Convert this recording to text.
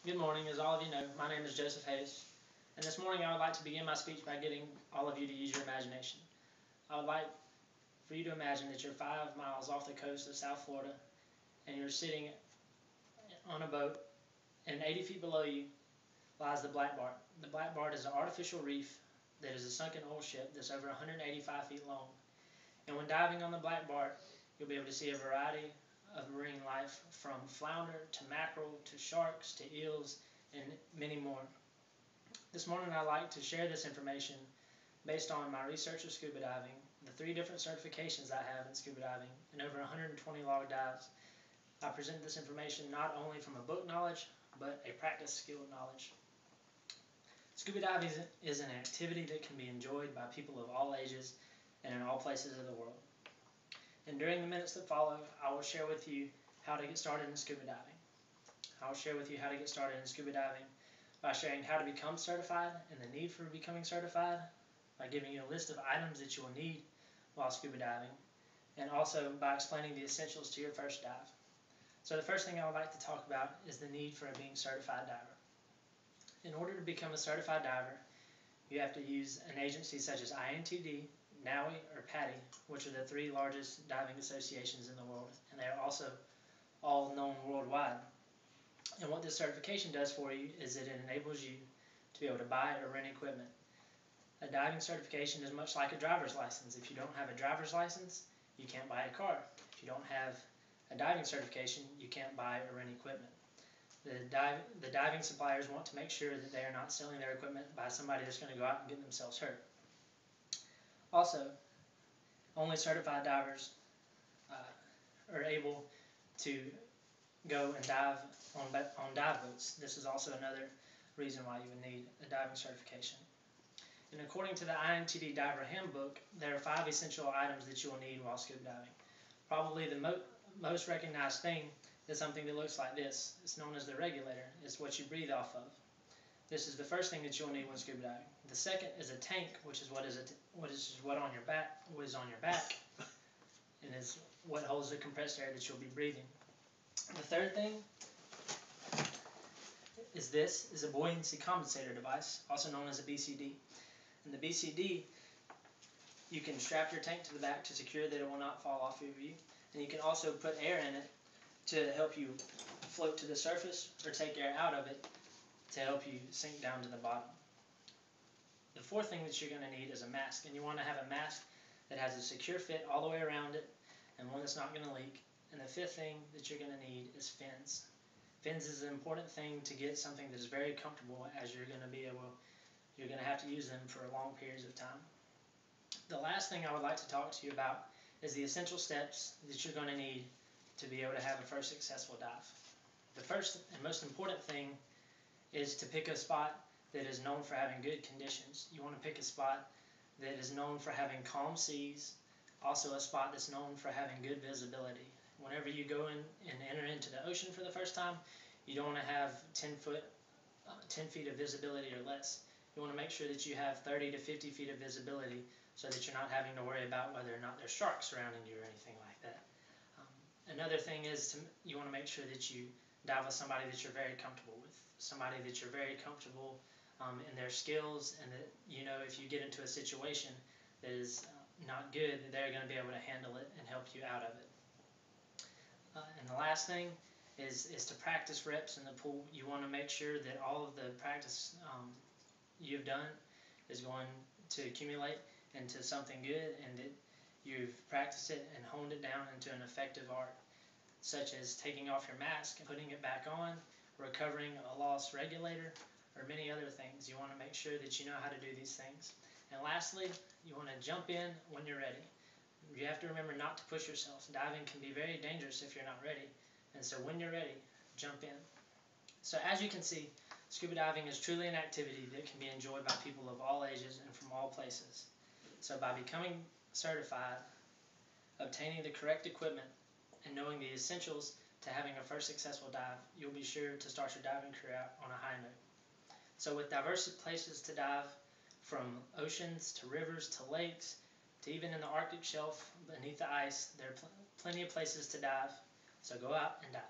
Good morning. As all of you know, my name is Joseph Haefs, and this morning I would like to begin my speech by getting all of you to use your imagination. I would like for you to imagine that you're 5 miles off the coast of South Florida, and you're sitting on a boat, and 80 feet below you lies the Black Bart. The Black Bart is an artificial reef that is a sunken oil ship that's over 185 feet long. And when diving on the Black Bart, you'll be able to see a variety of marine life, from flounder to mackerel to sharks to eels and many more. This morning I'd like to share this information based on my research of scuba diving, the 3 different certifications I have in scuba diving, and over 120 log dives. I present this information not only from a book knowledge, but a practice skill knowledge. Scuba diving is an activity that can be enjoyed by people of all ages and in all places of the world. And during the minutes that follow, I will share with you how to get started in scuba diving. I will share with you how to get started in scuba diving by sharing how to become certified and the need for becoming certified, by giving you a list of items that you will need while scuba diving, and also by explaining the essentials to your first dive. So the first thing I would like to talk about is the need for a being certified diver. In order to become a certified diver, you have to use an agency such as INTD, NAUI, or PADI, which are the 3 largest diving associations in the world, and they are also all known worldwide. And what this certification does for you is that it enables you to be able to buy or rent equipment. A diving certification is much like a driver's license. If you don't have a driver's license, you can't buy a car. If you don't have a diving certification, you can't buy or rent equipment. The diving suppliers want to make sure that they are not selling their equipment by somebody that's going to go out and get themselves hurt. Also, only certified divers are able to go and dive on dive boats. This is also another reason why you would need a diving certification. And according to the INTD Diver Handbook, there are 5 essential items that you will need while scuba diving. Probably the most recognized thing is something that looks like this. It's known as the regulator. It's what you breathe off of. This is the first thing that you'll need when scuba diving. The second is a tank, which is what is on your back, and is what holds the compressed air that you'll be breathing. The third thing is a buoyancy compensator device, also known as a BCD. In the BCD, you can strap your tank to the back to secure that it will not fall off of you, and you can also put air in it to help you float to the surface or take air out of it to help you sink down to the bottom. The fourth thing that you're going to need is a mask, and you want to have a mask that has a secure fit all the way around it and one that's not going to leak. And the fifth thing that you're going to need is fins. Fins is an important thing to get something that is very comfortable, as you're going to have to use them for long periods of time. The last thing I would like to talk to you about is the essential steps that you're going to need to be able to have a first successful dive. The first and most important thing is to pick a spot that is known for having good conditions. You want to pick a spot that is known for having calm seas, also a spot that's known for having good visibility. Whenever you go in and enter into the ocean for the first time, you don't want to have 10 feet of visibility or less. You want to make sure that you have 30 to 50 feet of visibility so that you're not having to worry about whether or not there's sharks surrounding you or anything like that. Another thing is you want to make sure that you dive with somebody that you're very comfortable with, somebody that you're very comfortable in their skills, and that you know if you get into a situation that is not good, that they're going to be able to handle it and help you out of it. And the last thing is to practice reps in the pool. You want to make sure that all of the practice you've done is going to accumulate into something good, and that you've practiced it and honed it down into an effective art, such as taking off your mask and putting it back on, recovering a lost regulator, or many other things. You want to make sure that you know how to do these things. And lastly, you want to jump in when you're ready. You have to remember not to push yourself. Diving can be very dangerous if you're not ready. And so when you're ready, jump in. So as you can see, scuba diving is truly an activity that can be enjoyed by people of all ages and from all places. So by becoming certified, obtaining the correct equipment, and knowing the essentials to having a first successful dive, you'll be sure to start your diving career out on a high note. So with diverse places to dive, from oceans to rivers to lakes, to even in the Arctic shelf beneath the ice, there are plenty of places to dive. So go out and dive.